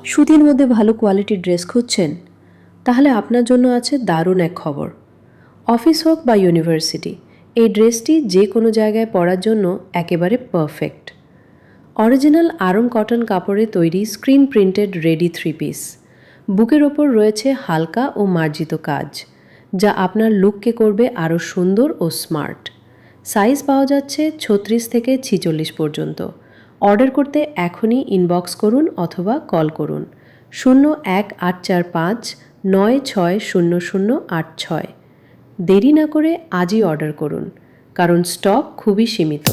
সুতির মধ্যে ভালো কোয়ালিটির ড্রেস খুঁজছেন? তাহলে আপনার জন্য আছে দারুণ এক খবর। অফিস হোক বা ইউনিভার্সিটি, এই ড্রেসটি যে কোনো জায়গায় পরার জন্য একেবারে পারফেক্ট। অরিজিনাল আরং কটন কাপড়ে তৈরি স্ক্রিন প্রিন্টেড রেডি 3 পিস। বুকের ওপর রয়েছে হালকা ও মার্জিত কাজ, যা আপনার লুককে করবে আরও সুন্দর ও স্মার্ট। সাইজ পাওয়া যাচ্ছে 36 থেকে 46 পর্যন্ত। অর্ডার করতে এখনই ইনবক্স করুন অথবা কল করুন 018459600086। দেরি না করে আজই অর্ডার করুন, কারণ স্টক খুবই সীমিত।